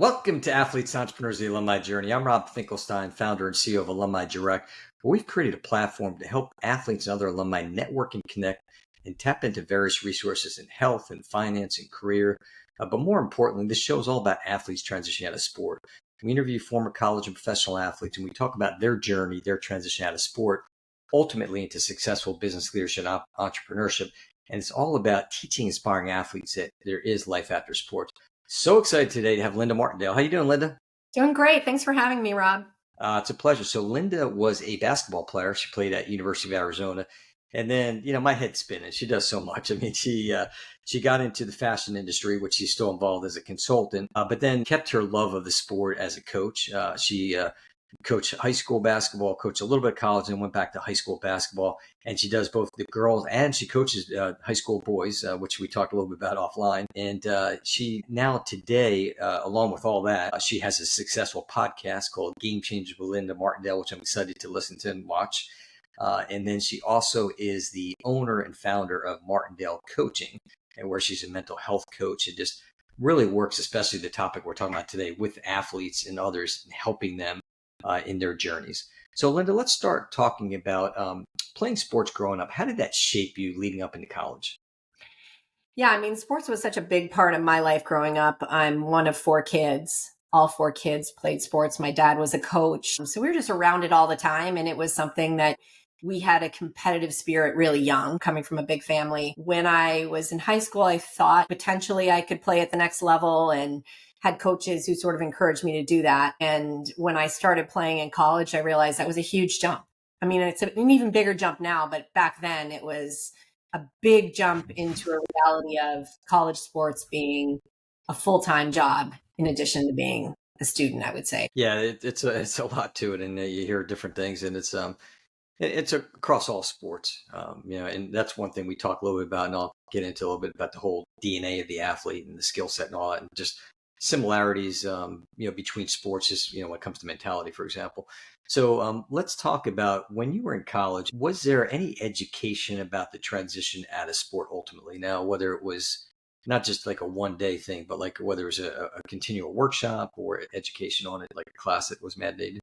Welcome to Athletes, Entrepreneurs, the Alumni Journey. I'm Rob Finkelstein, founder and CEO of Alumni Direct, where we've created a platform to help athletes and other alumni network and connect and tap into various resources in health and finance and career. But more importantly, this show is all about athletes transitioning out of sport. We interview former college and professional athletes, and we talk about their journey, their transition out of sport, ultimately into successful business leadership and entrepreneurship. And it's all about teaching inspiring athletes that there is life after sports. So excited today to have Linda Martindale. How you doing, Linda? Doing great. Thanks for having me, Rob. It's a pleasure. So Linda was a basketball player. She played at University of Arizona. And then, my head's spinning. She does so much. I mean, she got into the fashion industry, which she's still involved as a consultant, but then kept her love of the sport as a coach. She coached high school basketball, coached a little bit of college, and went back to high school basketball. And she does both the girls and she coaches high school boys, which we talked a little bit about offline. And she now today, along with all that, she has a successful podcast called Game Changers with Linda Martindale, which I'm excited to listen to and watch. And then she also is the owner and founder of Martindale Coaching, and where she's a mental health coach. It just really works, especially the topic we're talking about today, with athletes and others, and helping them in their journeys. So Linda, let's start talking about playing sports growing up. How did that shape you leading up into college? Yeah, I mean, sports was such a big part of my life growing up. I'm one of four kids. All four kids played sports. My dad was a coach. So we were just around it all the time. And it was something that we had a competitive spirit really young, coming from a big family. When I was in high school, I thought potentially I could play at the next level and had coaches who sort of encouraged me to do that. And when I started playing in college, I realized that was a huge jump. I mean, it's an even bigger jump now, but back then it was a big jump into a reality of college sports being a full-time job in addition to being a student, I would say. Yeah, it's a lot to it, and you hear different things, and it's across all sports, and that's one thing we talk a little bit about, and I'll get into a little bit about the whole DNA of the athlete and the skill set and all that, and just similarities, between sports, just, when it comes to mentality, for example. So let's talk about when you were in college, was there any education about the transition out of sport ultimately? Now, whether it was not just like a one-day thing, but like whether it was a continual workshop or education on it, like a class that was mandated?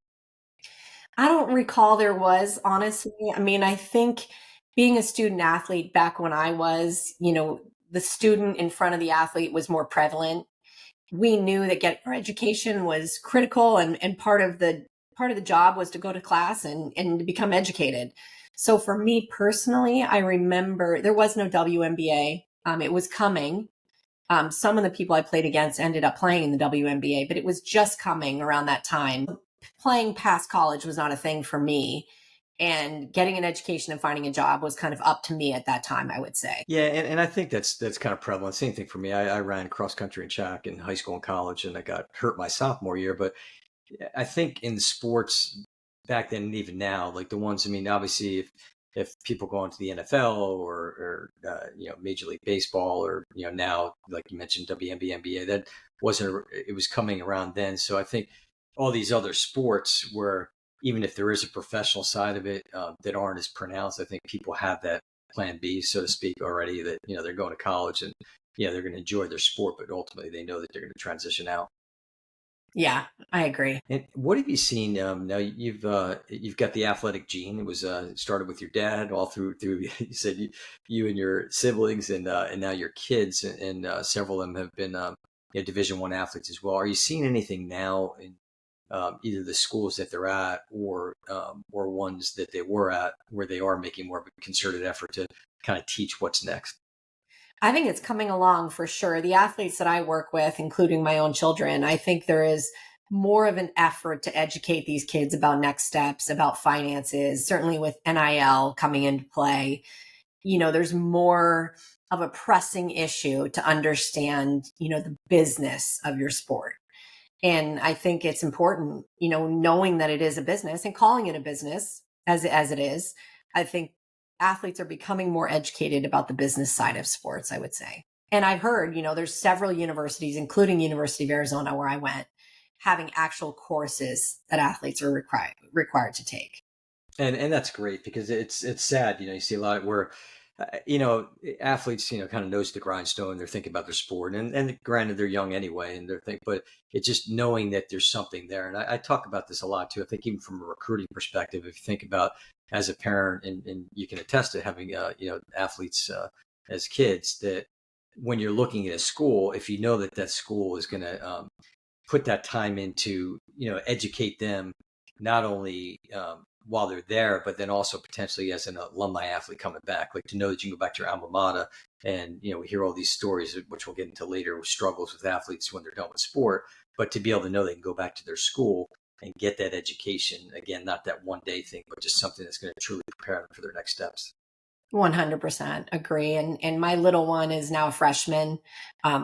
I don't recall there was, honestly. I mean, I think being a student athlete back when I was, the student in front of the athlete was more prevalent. We knew that getting our education was critical, and part of the job was to go to class and to become educated. So for me personally, I remember there was no WNBA. It was coming. Some of the people I played against ended up playing in the WNBA, but it was just coming around that time. Playing past college was not a thing for me. And getting an education and finding a job was kind of up to me at that time, I would say. Yeah, and I think that's kind of prevalent. Same thing for me. I ran cross country and track in high school and college, and I got hurt my sophomore year. But I think in sports back then and even now, like the ones, I mean, obviously, if people go into the NFL or Major League Baseball, or now, like you mentioned, WNBA, NBA, that wasn't, it was coming around then. So I think all these other sports where even if there is a professional side of it that aren't as pronounced, I think people have that plan B, so to speak, already, that they're going to college and they're going to enjoy their sport, but ultimately they know that they're going to transition out. Yeah, I agree. And what have you seen? Now you've got the athletic gene. It was started with your dad, all through. You said you and your siblings, and now your kids, and several of them have been Division I athletes as well. Are you seeing anything now in either the schools that they're at or ones that they were at, where they are making more of a concerted effort to kind of teach what's next? I think it's coming along for sure. The athletes that I work with, including my own children, I think there is more of an effort to educate these kids about next steps, about finances, certainly with NIL coming into play. There's more of a pressing issue to understand, the business of your sport. And I think it's important, knowing that it is a business and calling it a business as it is. I think athletes are becoming more educated about the business side of sports, I would say. And I've heard, there's several universities, including University of Arizona, where I went, having actual courses that athletes are required to take. And that's great, because it's sad, you see a lot where Athletes, kind of nose to the grindstone. They're thinking about their sport, and granted, they're young anyway, and they're thinking, but it's just knowing that there's something there. And I talk about this a lot too. I think even from a recruiting perspective, if you think about as a parent, and you can attest to having, athletes as kids, that when you're looking at a school, if you know that that school is going to put that time into, educate them, not only while they're there, but then also potentially as an alumni athlete coming back, like to know that you can go back to your alma mater. And, we hear all these stories, which we'll get into later, with struggles with athletes when they're done with sport, but to be able to know they can go back to their school and get that education, again, not that one day thing, but just something that's going to truly prepare them for their next steps. 100% agree. And my little one is now a freshman,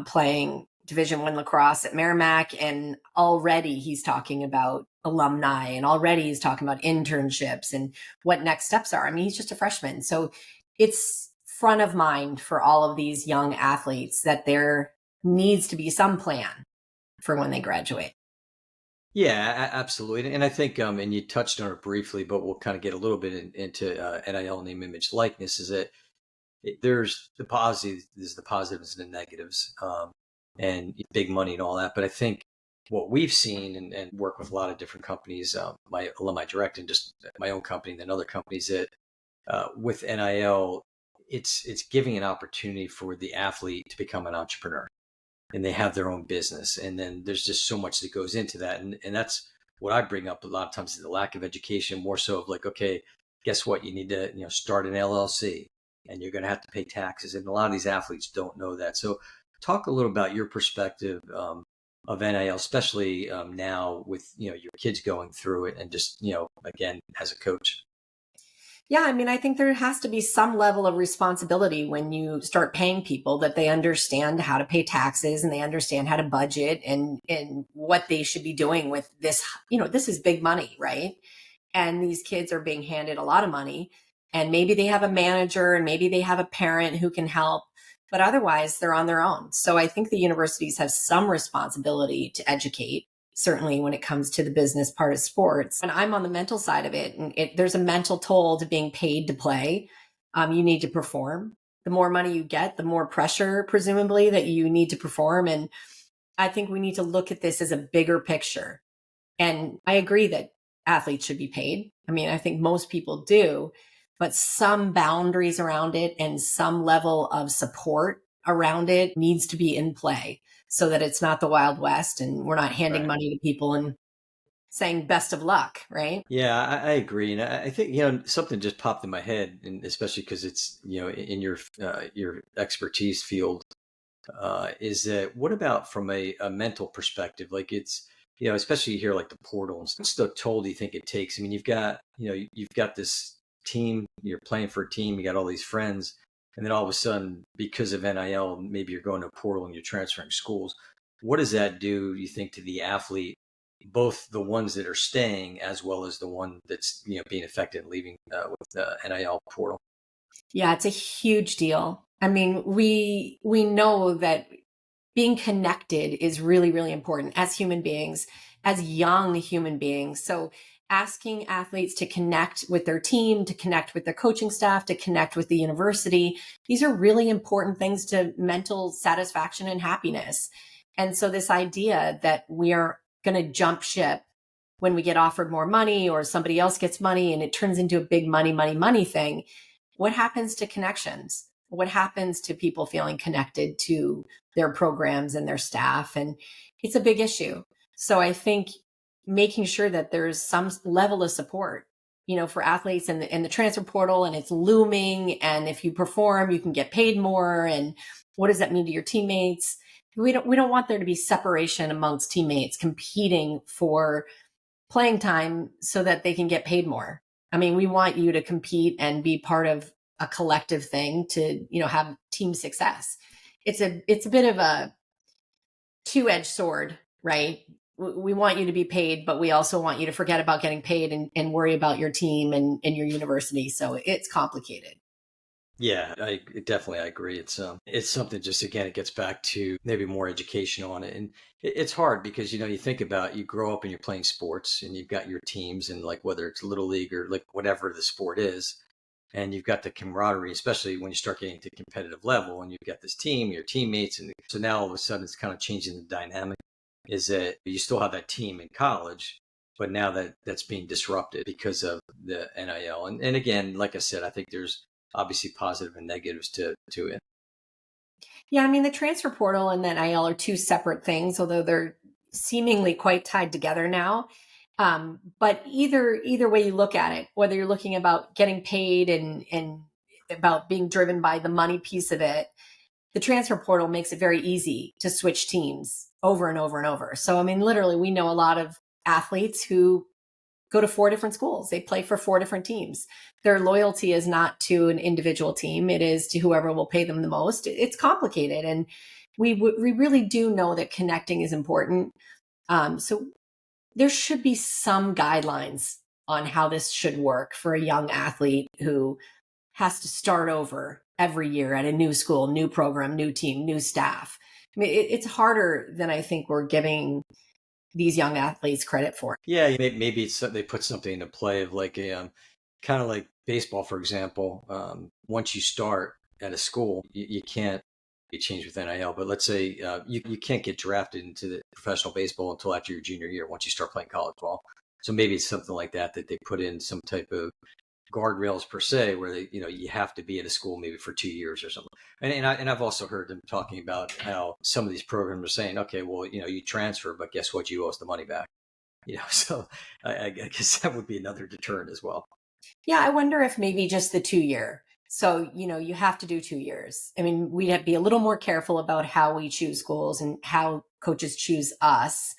playing Division I lacrosse at Merrimack, and already he's talking about alumni, and already he's talking about internships and what next steps are. I mean, he's just a freshman. So it's front of mind for all of these young athletes that there needs to be some plan for when they graduate. Yeah, absolutely. And I think, and you touched on it briefly, but we'll kind of get a little bit into NIL, name, image, likeness, is that there's the positives, there's the positives and the negatives, and big money and all that. But I think what we've seen, and work with a lot of different companies, my Alumni Direct and just my own company and then other companies, that with NIL, it's giving an opportunity for the athlete to become an entrepreneur, and they have their own business. And then there's just so much that goes into that. And that's what I bring up a lot of times, is the lack of education, more so of like, okay, guess what? You need to, start an LLC, and you're going to have to pay taxes. And a lot of these athletes don't know that. So talk a little about your perspective of NIL, especially now with, your kids going through it, and just, again, as a coach. Yeah, I mean, I think there has to be some level of responsibility when you start paying people, that they understand how to pay taxes and they understand how to budget, and what they should be doing with this. This is big money, right? And these kids are being handed a lot of money, and maybe they have a manager and maybe they have a parent who can help, but otherwise they're on their own. So I think the universities have some responsibility to educate, certainly when it comes to the business part of sports. And I'm on the mental side of it, and there's a mental toll to being paid to play. You need to perform. The more money you get, the more pressure, presumably, that you need to perform. And I think we need to look at this as a bigger picture. And I agree that athletes should be paid. I mean, I think most people do, but some boundaries around it and some level of support around it needs to be in play, so that it's not the Wild West and we're not handing Right. money to people and saying best of luck, right? Yeah, I agree, and I think, something just popped in my head, and especially because it's, in your expertise field, is that, what about from a mental perspective? Like, it's, especially here, like the portal, and what's the toll do you think it takes? I mean, you've got this team, you're playing for a team, you got all these friends, and then all of a sudden, because of NIL, maybe you're going to a portal and you're transferring schools. What does that do, you think, to the athlete, both the ones that are staying as well as the one that's, being affected and leaving with the NIL portal? Yeah, it's a huge deal. I mean, we know that being connected is really, really important as human beings, as young human beings. So asking athletes to connect with their team, to connect with their coaching staff, to connect with the university, these are really important things to mental satisfaction and happiness. And so this idea that we are going to jump ship when we get offered more money or somebody else gets money and it turns into a big money, money, money thing, what happens to connections? What happens to people feeling connected to their programs and their staff? And it's a big issue. So I think making sure that there's some level of support, for athletes in the transfer portal, and it's looming. And if you perform, you can get paid more. And what does that mean to your teammates? We don't want there to be separation amongst teammates competing for playing time so that they can get paid more. I mean, we want you to compete and be part of a collective thing to, have team success. It's a bit of a two-edged sword, right? We want you to be paid, but we also want you to forget about getting paid and worry about your team and your university. So it's complicated. Yeah, I agree. It's something, just, again, it gets back to maybe more education on it. And it's hard because, you think about, you grow up and you're playing sports and you've got your teams, and like, whether it's little league or like whatever the sport is, and you've got the camaraderie, especially when you start getting to competitive level and you've got this team, your teammates. And so now all of a sudden it's kind of changing the dynamic, is that you still have that team in college, but now that's being disrupted because of the NIL. And again, like I said, I think there's obviously positive and negatives to it. Yeah, I mean, the transfer portal and the NIL are two separate things, although they're seemingly quite tied together now. But either way you look at it, whether you're looking about getting paid and about being driven by the money piece of it, the transfer portal makes it very easy to switch teams over and over and over. So, I mean, literally, we know a lot of athletes who go to 4 different schools. They play for 4 different teams. Their loyalty is not to an individual team. It is to whoever will pay them the most. It's complicated. And we really do know that connecting is important. So there should be some guidelines on how this should work for a young athlete who has to start over every year at a new school, new program, new team, new staff. I mean, it's harder than I think we're giving these young athletes credit for. Yeah, maybe it's they put something into play of like a kind of like baseball, for example. Once you start at a school, you can't be changed with NIL. But let's say you can't get drafted into the professional baseball until after your junior year, once you start playing college ball. So maybe it's something like that they put in some type of guardrails per se, where they, you have to be at a school maybe for 2 years or something. I've also heard them talking about how some of these programs are saying, okay, well, you transfer, but guess what? You owe us the money back. So I guess that would be another deterrent as well. Yeah, I wonder if maybe just the 2 year. So, you have to do 2 years. I mean, we'd have to be a little more careful about how we choose schools and how coaches choose us.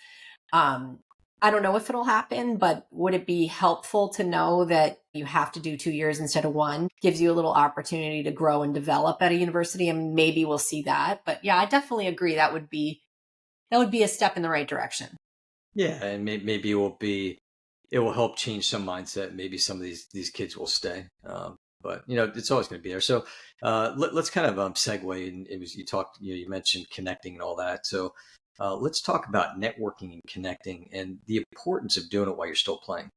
Um, I don't know if it'll happen, but would it be helpful to know that you have to do 2 years instead of one? Gives you a little opportunity to grow and develop at a university, and maybe we'll see that. But yeah, I definitely agree that would be a step in the right direction. Yeah, and maybe it will help change some mindset. Maybe some of these kids will stay. But it's always going to be there. So let's kind of segue. And it was, you talked, you mentioned connecting and all that. So let's talk about networking and connecting and the importance of doing it while you're still playing.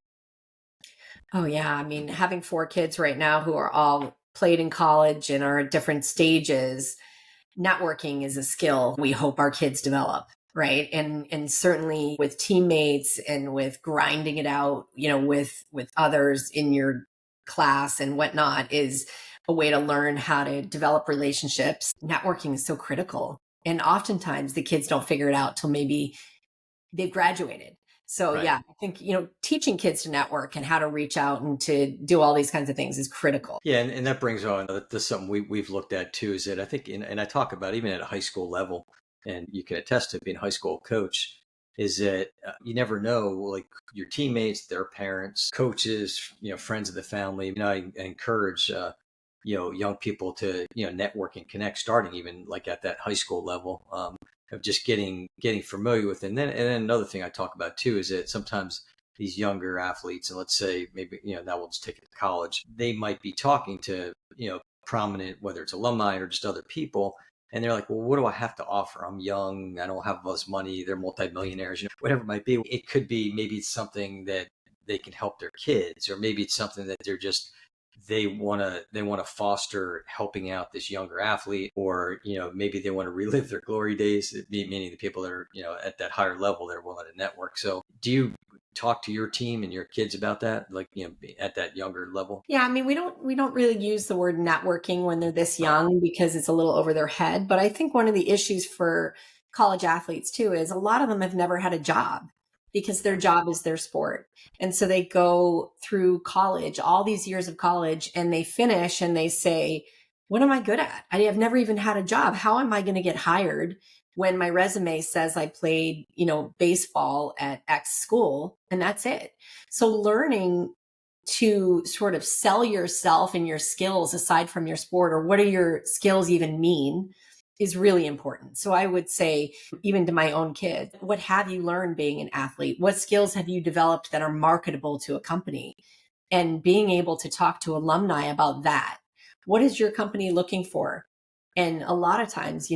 Oh yeah, I mean, having 4 kids right now who are all played in college and are at different stages, networking is a skill we hope our kids develop, right? And certainly with teammates and with grinding it out, with others in your class and whatnot is a way to learn how to develop relationships. Networking is so critical. And oftentimes the kids don't figure it out till maybe they've graduated. So Right. yeah, I think, teaching kids to network and how to reach out and to do all these kinds of things is critical. Yeah, and that brings on this something we've looked at too. Is that I think, and I talk about even at a high school level, and you can attest to being a high school coach, is that you never know, like your teammates, their parents, coaches, friends of the family. I encourage young people to network and connect, starting even like at that high school level, of just getting familiar with it. And then another thing I talk about too is that sometimes these younger athletes, and let's say maybe now we'll just take it to college, they might be talking to prominent, whether it's alumni or just other people, and they're like, well, what do I have to offer? I'm young, I don't have all this money, they're multimillionaires, whatever it might be. It could be maybe it's something that they can help their kids, or maybe it's something that they want to foster helping out this younger athlete, or maybe they want to relive their glory days, meaning the people that are at that higher level that are willing to network. So do you talk to your team and your kids about that, like at that younger level? Yeah, I mean, we don't really use the word networking when they're this young because it's a little over their head, but I think one of the issues for college athletes too is a lot of them have never had a job because their job is their sport. And so they go through college, all these years of college, and they finish and they say, "What am I good at? I've never even had a job. How am I going to get hired when my resume says I played, baseball at X school and that's it?" So learning to sort of sell yourself and your skills aside from your sport, or what do your skills even mean, is really important. So I would say, even to my own kids, what have you learned being an athlete? What skills have you developed that are marketable to a company? And being able to talk to alumni about that. What is your company looking for? And a lot of times,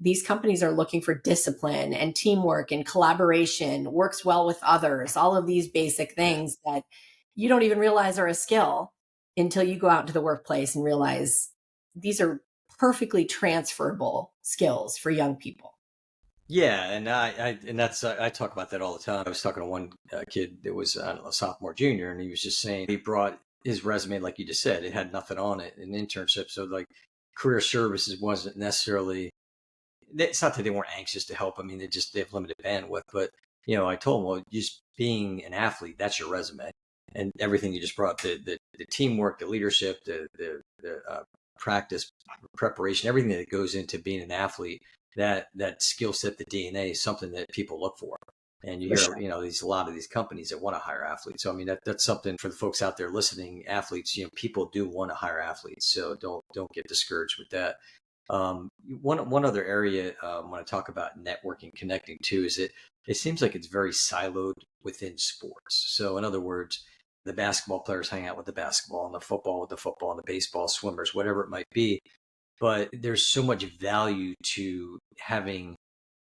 these companies are looking for discipline and teamwork and collaboration, works well with others, all of these basic things that you don't even realize are a skill until you go out into the workplace and realize these are perfectly transferable skills for young people. Yeah, and and that's I talk about that all the time. I was talking to one kid that was I don't know, a sophomore, junior, and he was just saying he brought his resume, like you just said, it had nothing on it, an internship. So like career services wasn't necessarily. It's not that they weren't anxious to help. I mean, they have limited bandwidth. But I told them, well, just being an athlete, that's your resume, and everything you just brought the teamwork, the leadership, the practice, preparation, everything that goes into being an athlete. That skill set, the DNA, is something that people look for. And you For hear, sure. a lot of these companies that want to hire athletes. So I mean, that's something for the folks out there listening. Athletes, people do want to hire athletes. So don't get discouraged with that. One other area when I talk about networking, connecting too, is it seems like it's very siloed within sports. So in other words, the basketball players hang out with the basketball, and the football with the football, and the baseball, swimmers, whatever it might be. But there's so much value to having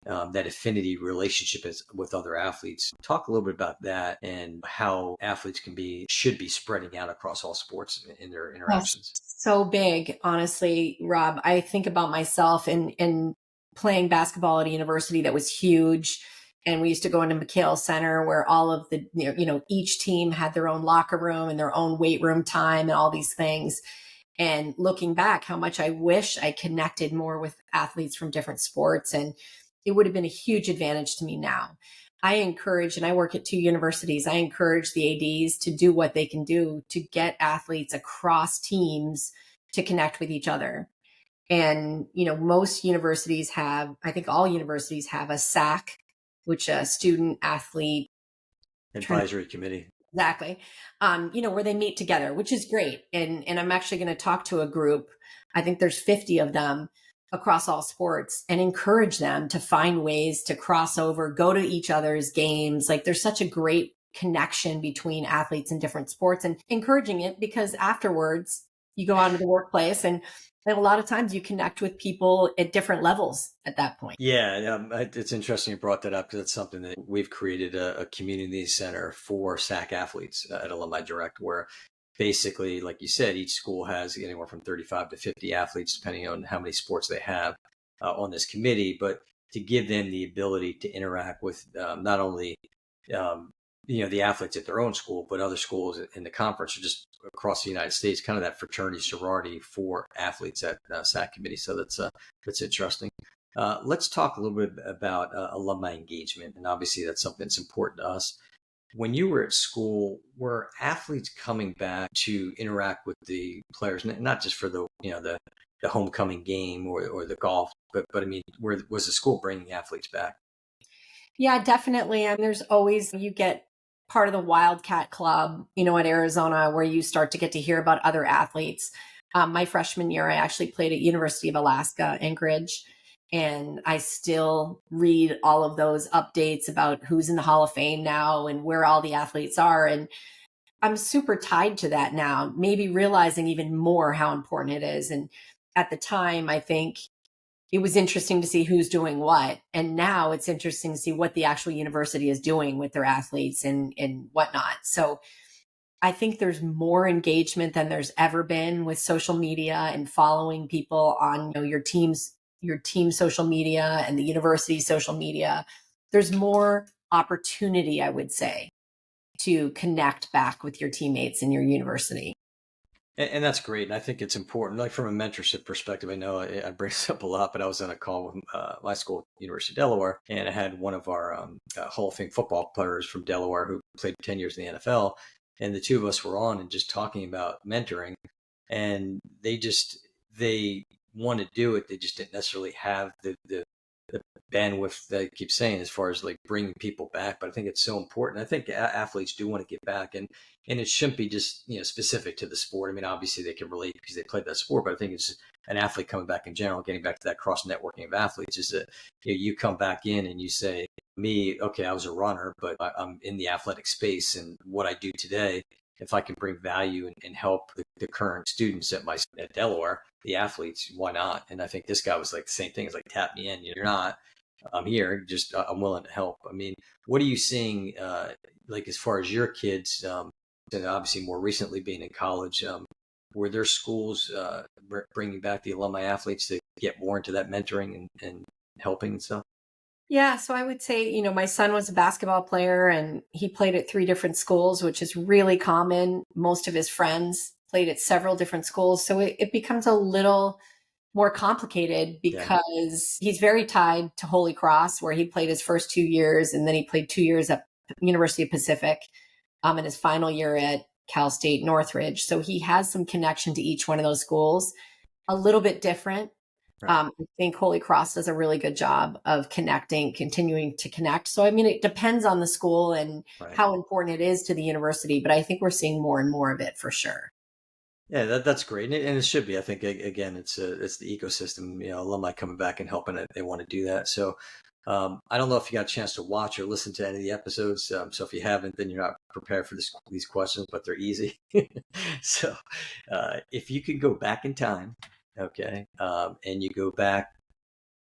that affinity relationship with other athletes. Talk a little bit about that and how athletes should be spreading out across all sports in their Yes. interactions. So big, honestly, Rob. I think about myself in playing basketball at a university that was huge. And we used to go into McHale Center where all of the, each team had their own locker room and their own weight room time and all these things. And looking back, how much I wish I connected more with athletes from different sports. And it would have been a huge advantage to me now. I encourage, and I work at two universities, I encourage the ADs to do what they can do to get athletes across teams to connect with each other. And, most universities have, I think all universities have a SAC, which a student athlete, trying to Advisory committee. exactly. Where they meet together, which is great. And I'm actually going to talk to a group. I think there's 50 of them across all sports and encourage them to find ways to cross over, go to each other's games. Like there's such a great connection between athletes in different sports and encouraging it because afterwards you go out into the workplace and a lot of times you connect with people at different levels at that point. Yeah, it's interesting you brought that up because it's something that we've created a community center for SAC athletes at Alumni Direct, where basically, like you said, each school has anywhere from 35 to 50 athletes, depending on how many sports they have on this committee. But to give them the ability to interact with not only um, the athletes at their own school, but other schools in the conference or just across the United States, kind of that fraternity sorority for athletes at SAC committee. So that's interesting. Let's talk a little bit about alumni engagement, and obviously that's something that's important to us. When you were at school, were athletes coming back to interact with the players, not just for the homecoming game or the golf, but I mean, was the school bringing athletes back? Yeah, definitely. And there's always, you get part of the Wildcat Club, at Arizona, where you start to get to hear about other athletes. My freshman year, I actually played at University of Alaska, Anchorage. And I still read all of those updates about who's in the Hall of Fame now and where all the athletes are. And I'm super tied to that now, maybe realizing even more how important it is. And at the time, I think it was interesting to see who's doing what. And now it's interesting to see what the actual university is doing with their athletes and whatnot. So I think there's more engagement than there's ever been with social media and following people on your team's social media and the university social media. There's more opportunity, I would say, to connect back with your teammates in your university. And that's great. And I think it's important, like from a mentorship perspective. I know I bring this up a lot, but I was on a call with my school, University of Delaware, and I had one of our Hall of Fame football players from Delaware who played 10 years in the NFL. And the two of us were on and just talking about mentoring. And they want to do it. They just didn't necessarily have the bandwidth that I keep saying as far as like bringing people back. But I think it's so important. I think athletes do want to get back, and it shouldn't be just specific to the sport. I mean, obviously they can relate because they played that sport, but I think it's an athlete coming back in general, getting back to that cross networking of athletes. Is that you come back in and you say, me, okay, I was a runner, but I'm in the athletic space, and what I do today, if I can bring value and help the current students at Delaware, the athletes, why not? And I think this guy was like the same thing. It's like, tap me in. You're not. I'm here. Just I'm willing to help. I mean, what are you seeing? Like as far as your kids, and obviously more recently being in college, were there schools bringing back the alumni athletes to get more into that mentoring and helping and stuff? Yeah, so I would say, my son was a basketball player and he played at 3 different schools, which is really common. Most of his friends played at several different schools. So it becomes a little more complicated Yeah. because he's very tied to Holy Cross, where he played his first 2 years, and then he played 2 years at University of Pacific, and his final year at Cal State Northridge. So he has some connection to each one of those schools, a little bit different. Right. I think Holy Cross does a really good job of continuing to connect. So, I mean, it depends on the school and Right. how important it is to the university, but I think we're seeing more and more of it for sure. Yeah, that's great, and it should be. I think again, it's the ecosystem. Alumni coming back and helping it. They want to do that. So, I don't know if you got a chance to watch or listen to any of the episodes. So if you haven't, then you're not prepared for these questions, but they're easy. So, if you could go back in time, okay, and you go back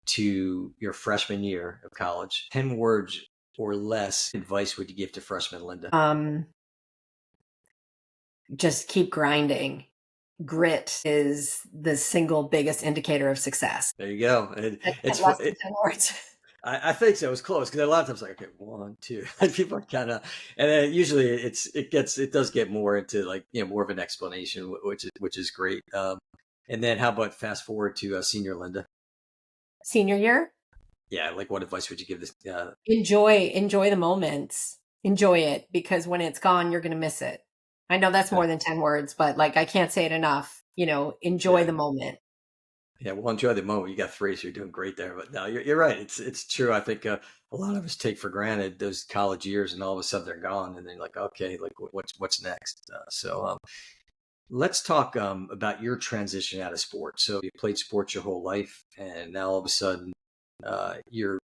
to your freshman year of college, 10 words or less advice would you give to freshman Linda? Just keep grinding. Grit is the single biggest indicator of success. There you go. At less than 10 words. I think so. It was close because a lot of times like, okay, 1, 2, and people are kind of, and then usually it does get more into like, more of an explanation, which is great. And then how about fast forward to senior Linda? Senior year, Yeah. Like what advice would you give this? enjoy the moments. Enjoy it, because when it's gone, you're going to miss it. I know that's Yeah. more than 10 words, but like I can't say it enough. Enjoy Yeah. the moment. Yeah. Well, enjoy the moment. You got 3, so you're doing great there. But no, you're right. It's true. I think a lot of us take for granted those college years, and all of a sudden they're gone, and then like, okay, like what's next? Let's talk about your transition out of sports. So you played sports your whole life, and now all of a sudden, your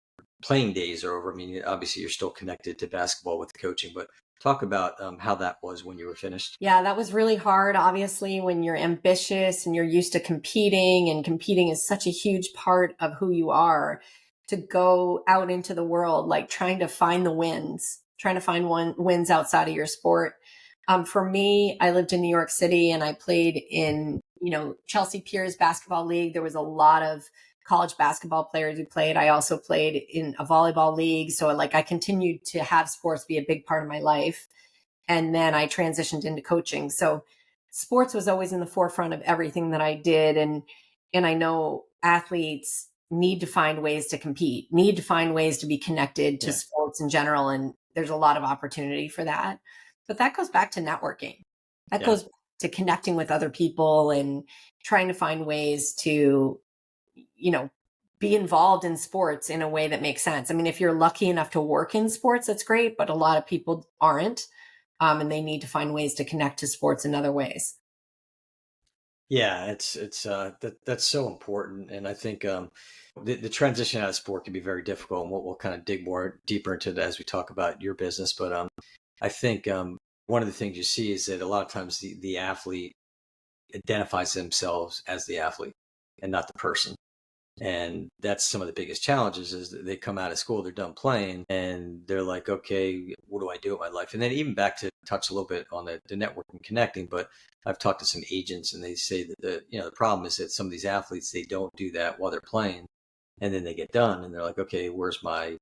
playing days are over. I mean, obviously, you're still connected to basketball with the coaching, but talk about how that was when you were finished. Yeah, that was really hard. Obviously, when you're ambitious and you're used to competing, and competing is such a huge part of who you are, to go out into the world, like trying to find the wins, trying to find wins outside of your sport. For me, I lived in New York City and I played in, Chelsea Piers Basketball League. There was a lot of college basketball players who played. I also played in a volleyball league. So like I continued to have sports be a big part of my life. And then I transitioned into coaching. So sports was always in the forefront of everything that I did. And I know athletes need to find ways to compete, need to find ways to be connected to Yeah, sports in general. And there's a lot of opportunity for that. But that goes back to networking. That yeah, goes to connecting with other people and trying to find ways to, you know, be involved in sports in a way that makes sense. I mean, if you're lucky enough to work in sports, that's great, but a lot of people aren't. And they need to find ways to connect to sports in other ways. yeah. That's so important, and I think the transition out of sport can be very difficult, and we'll kind of dig more deeper into that as we talk about your business. But I think one of the things you see is that a lot of times the athlete identifies themselves as the athlete and not the person. And that's some of the biggest challenges is that they come out of school, they're done playing, and they're like, okay, what do I do with my life? And then even back to touch a little bit on the networking connecting, but I've talked to some agents and they say that the problem is that some of these athletes, they don't do that while they're playing, and then they get done and they're like, okay, where's my,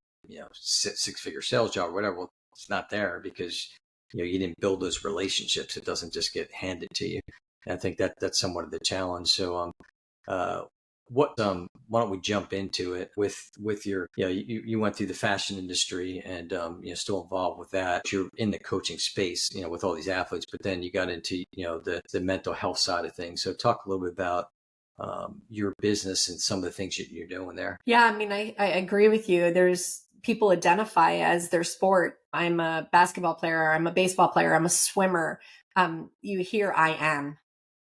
six-figure sales job or whatever? Well, it's not there because, you didn't build those relationships. It doesn't just get handed to you. And I think that's somewhat of the challenge. So, uh, why don't we jump into it with your, you went through the fashion industry and still involved with that. You're in the coaching space, with all these athletes, but then you got into, the mental health side of things. So talk a little bit about your business and some of the things you're doing there. Yeah, I mean, I agree with you. There's people identify as their sport. I'm a basketball player, I'm a baseball player, I'm a swimmer. You hear I am,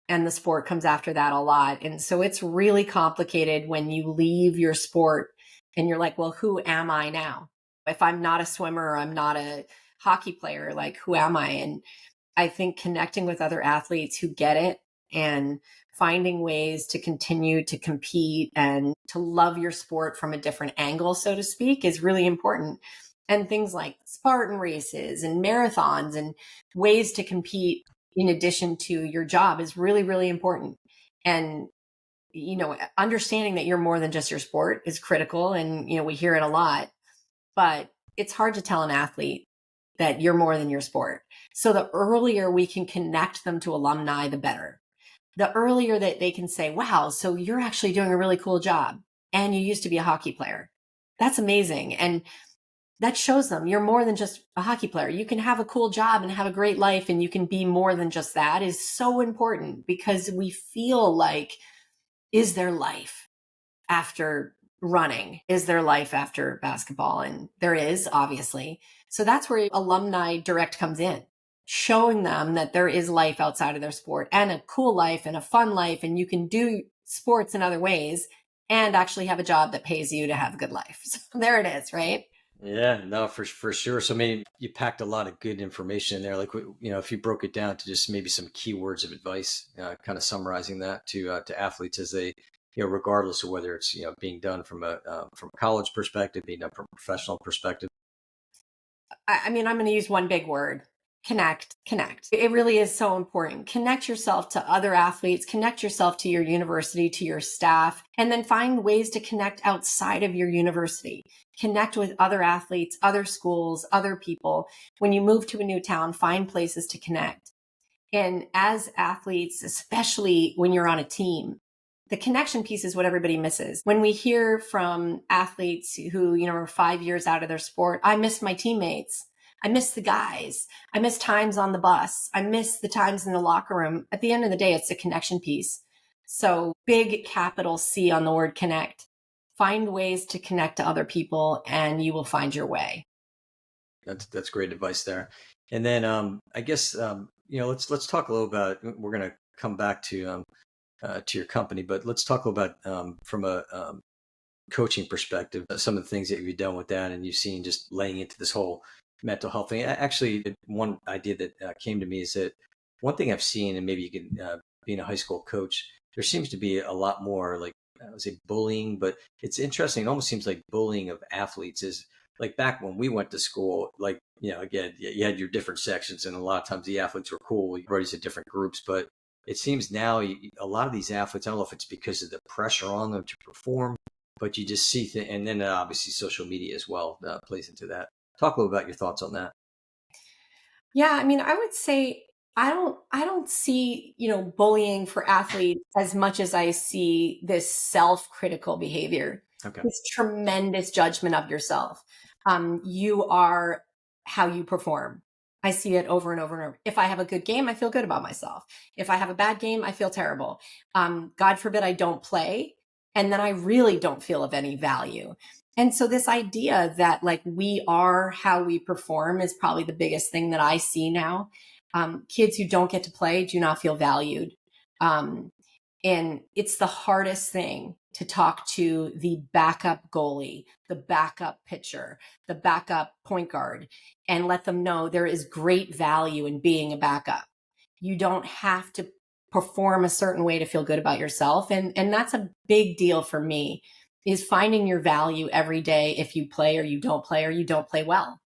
and the sport comes after that a lot. And so it's really complicated when you leave your sport and you're like, well, who am I now? If I'm not a swimmer, I'm not a hockey player, like who am I? And I think connecting with other athletes who get it and finding ways to continue to compete and to love your sport from a different angle, so to speak, is really important. And things like Spartan races and marathons and ways to compete in addition to your job is really, really important. And, understanding that you're more than just your sport is critical. And, we hear it a lot, but it's hard to tell an athlete that you're more than your sport. So the earlier we can connect them to alumni, the better. The earlier that they can say, wow, so you're actually doing a really cool job and you used to be a hockey player. That's amazing. And that shows them you're more than just a hockey player. You can have a cool job and have a great life, and you can be more than just that is so important, because we feel like, is there life after running? Is there life after basketball? And there is, obviously. So that's where Alumni Direct comes in, showing them that there is life outside of their sport, and a cool life and a fun life. And you can do sports in other ways and actually have a job that pays you to have a good life. So there it is, right? Yeah, no, for sure. So, I mean, you packed a lot of good information in there. Like, if you broke it down to just maybe some keywords of advice, kind of summarizing that to athletes as they, regardless of whether it's being done from a college perspective, being done from a professional perspective. I mean, I'm going to use one big word: connect. Connect. It really is so important. Connect yourself to other athletes, connect yourself to your university, to your staff, and then find ways to connect outside of your university. Connect with other athletes, other schools, other people. When you move to a new town, find places to connect. And as athletes, especially when you're on a team, the connection piece is what everybody misses. When we hear from athletes who, are 5 years out of their sport, I miss my teammates. I miss the guys. I miss times on the bus. I miss the times in the locker room. At the end of the day, it's a connection piece. So big capital C on the word connect. Find ways to connect to other people and you will find your way. That's great advice there. And then I guess let's talk a little about. We're going to come back to your company, but let's talk about from a coaching perspective, some of the things that you've done with that, and you've seen just laying into this whole mental health thing. Actually, one idea that came to me is that one thing I've seen, and maybe you can, being a high school coach, there seems to be a lot more, like, I would say bullying, but it's interesting. It almost seems like bullying of athletes is like back when we went to school, like, again, you had your different sections, and a lot of times the athletes were cool. Everybody's in different groups, but it seems now a lot of these athletes, I don't know if it's because of the pressure on them to perform, but you just see things, and then obviously social media as well plays into that. Talk a little about your thoughts on that. Yeah, I mean, I would say I don't see, bullying for athletes as much as I see this self-critical behavior, Okay. this tremendous judgment of yourself. You are how you perform. I see it over and over and over. If I have a good game, I feel good about myself. If I have a bad game, I feel terrible. God forbid I don't play, and then I really don't feel of any value. And so this idea that, like, we are how we perform is probably the biggest thing that I see now. Kids who don't get to play do not feel valued. Um, and it's the hardest thing to talk to the backup goalie, the backup pitcher, the backup point guard, and let them know there is great value in being a backup. You don't have to perform a certain way to feel good about yourself. And that's a big deal for me, is finding your value every day if you play or you don't play or you don't play well.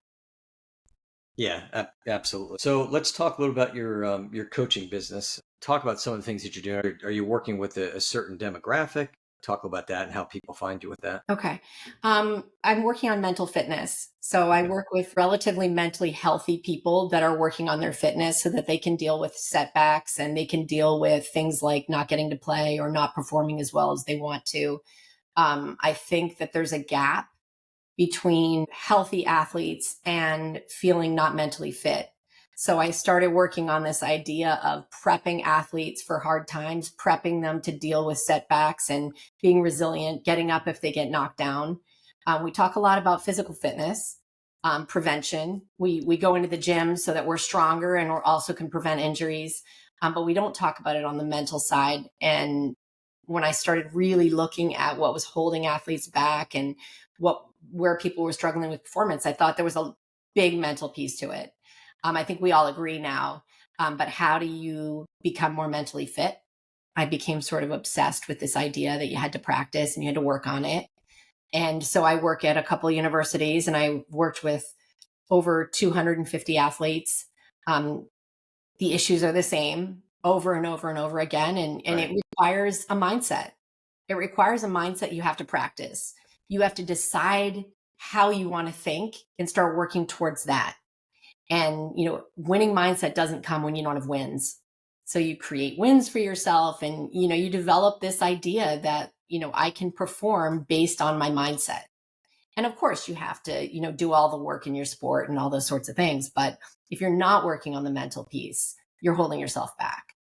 Yeah, absolutely. So let's talk a little about your coaching business. Talk about some of the things that you're doing. Are you working with a certain demographic? Talk about that and how people find you with that. Okay. I'm working on mental fitness. So I Okay. work with relatively mentally healthy people that are working on their fitness so that they can deal with setbacks and they can deal with things like not getting to play or not performing as well as they want to. I think that there's a gap between healthy athletes and feeling not mentally fit. So I started working on this idea of prepping athletes for hard times, prepping them to deal with setbacks and being resilient, getting up if they get knocked down. We talk a lot about physical fitness, prevention. We go into the gym so that we're stronger and we also can prevent injuries, but we don't talk about it on the mental side. And when I started really looking at what was holding athletes back and where people were struggling with performance, I thought there was a big mental piece to it. I think we all agree now. But how do you become more mentally fit? I became sort of obsessed with this idea that you had to practice and you had to work on it. And so I work at a couple of universities and I worked with over 250 athletes. Um, the issues are the same over and over and over again. And it Right. requires a mindset. It requires a mindset you have to practice. You have to decide how you want to think and start working towards that. And, winning mindset doesn't come when you don't have wins. So you create wins for yourself and, you develop this idea that, I can perform based on my mindset. And of course, you have to, do all the work in your sport and all those sorts of things. But if you're not working on the mental piece, you're holding yourself back.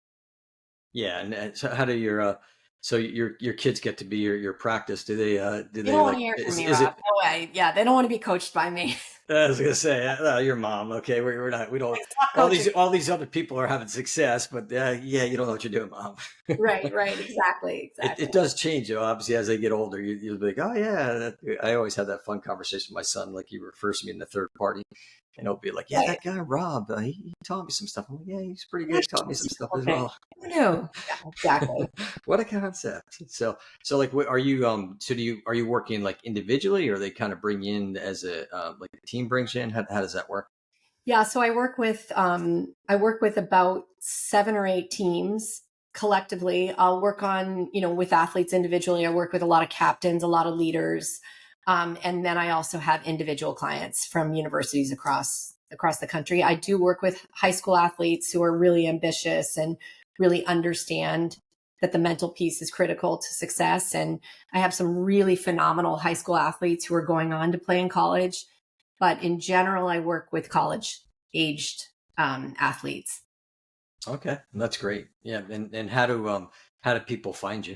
Yeah. And so how do so your kids get to be your practice? Do They they don't want to like, hear from me, is Rob. it, No way. Yeah, they don't want to be coached by me. I was gonna say, your mom. Okay, we're not. We don't. It's not coaching. All these other people are having success, but yeah, you don't know what you're doing, mom. Right, right. Exactly, It exactly. does change, obviously, as they get older. You'll be like, oh yeah. I always have that fun conversation with my son. Like he refers to me in the third party, and he'll be like, yeah, Right. that guy Rob, he taught me some stuff. I'm like, yeah, he's pretty good. That He taught me shows some you stuff a as little bit. well. Who knew? Yeah, exactly. What a concept. So like, are you are you working like individually, or they kind of bring you in as a like the team brings you in? How does that work? Yeah, so I work with about 7 or 8 teams collectively. I'll work on, with athletes individually. I work with a lot of captains, a lot of leaders. And then I also have individual clients from universities across the country. I do work with high school athletes who are really ambitious and really understand that the mental piece is critical to success. And I have some really phenomenal high school athletes who are going on to play in college, but in general, I work with college aged athletes. Okay, that's great. Yeah, and how do people find you?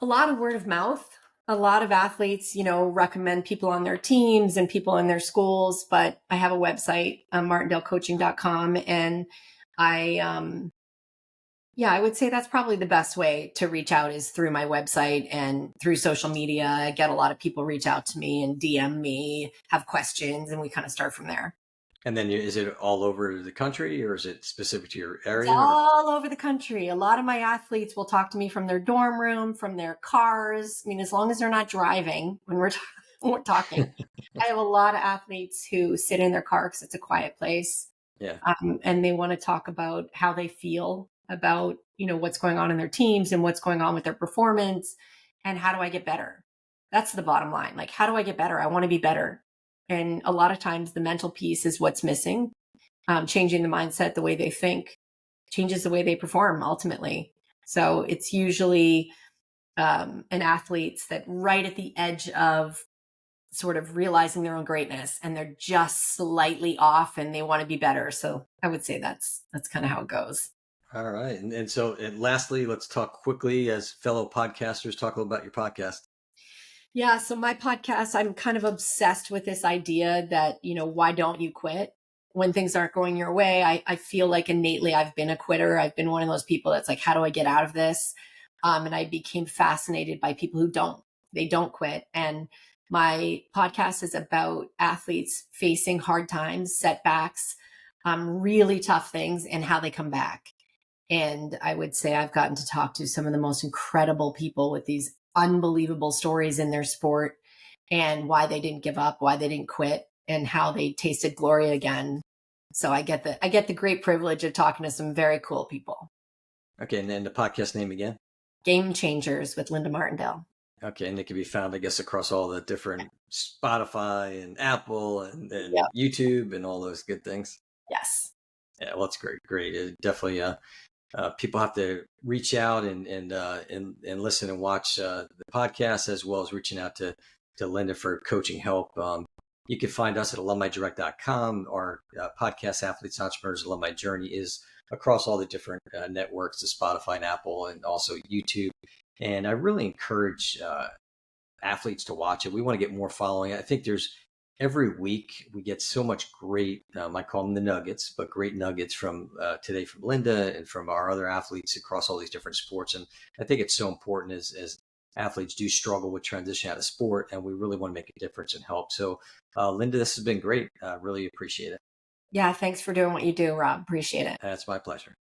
A lot of word of mouth. A lot of athletes, recommend people on their teams and people in their schools. But I have a website, martindalecoaching.com. And I, yeah, I would say that's probably the best way to reach out is through my website and through social media. I get a lot of people reach out to me and DM me, have questions, and we kind of start from there. And then is it all over the country, or is it specific to your It's area? Or all over the country. A lot of my athletes will talk to me from their dorm room, from their cars. I mean, as long as they're not driving when when we're talking. I have a lot of athletes who sit in their car because it's a quiet place, yeah. and they want to talk about how they feel about what's going on in their teams and what's going on with their performance, and how do I get better. That's the bottom line. Like, how do I get better? I want to be better, and a lot of times the mental piece is what's missing. Changing the mindset, the way they think, changes the way they perform ultimately. So it's usually an athlete's that right at the edge of sort of realizing their own greatness and they're just slightly off and they want to be better. So I would say that's kind of how it goes. All right. And lastly, let's talk quickly as fellow podcasters, talk a little about your podcast. Yeah, so my podcast, I'm kind of obsessed with this idea that, why don't you quit? When things aren't going your way, I feel like innately I've been a quitter. I've been one of those people that's like, how do I get out of this? And I became fascinated by people who they don't quit. And my podcast is about athletes facing hard times, setbacks, really tough things, and how they come back. And I would say I've gotten to talk to some of the most incredible people with these unbelievable stories in their sport and why they didn't give up, why they didn't quit, and how they tasted glory again. So I get the great privilege of talking to some very cool people. Okay. And then the podcast name again. Game Changers with Linda Martindale. Okay. And it can be found, I guess, across all the different Spotify and Apple and Yeah. YouTube and all those good things. Yes. Yeah. Well, that's great. Great. It definitely, people have to reach out and listen and watch the podcast, as well as reaching out to Linda for coaching help. You can find us at alumnidirect.com. Our podcast, Athletes Entrepreneurs Alumni Journey, is across all the different networks, the Spotify and Apple, and also YouTube. And I really encourage athletes to watch it. We want to get more following. I think there's every week we get so much great, I call them the nuggets, but great nuggets from today from Linda and from our other athletes across all these different sports. And I think it's so important as athletes do struggle with transition out of sport, and we really want to make a difference and help. So Linda, this has been great. Really appreciate it. Yeah. Thanks for doing what you do, Rob. Appreciate it. That's my pleasure.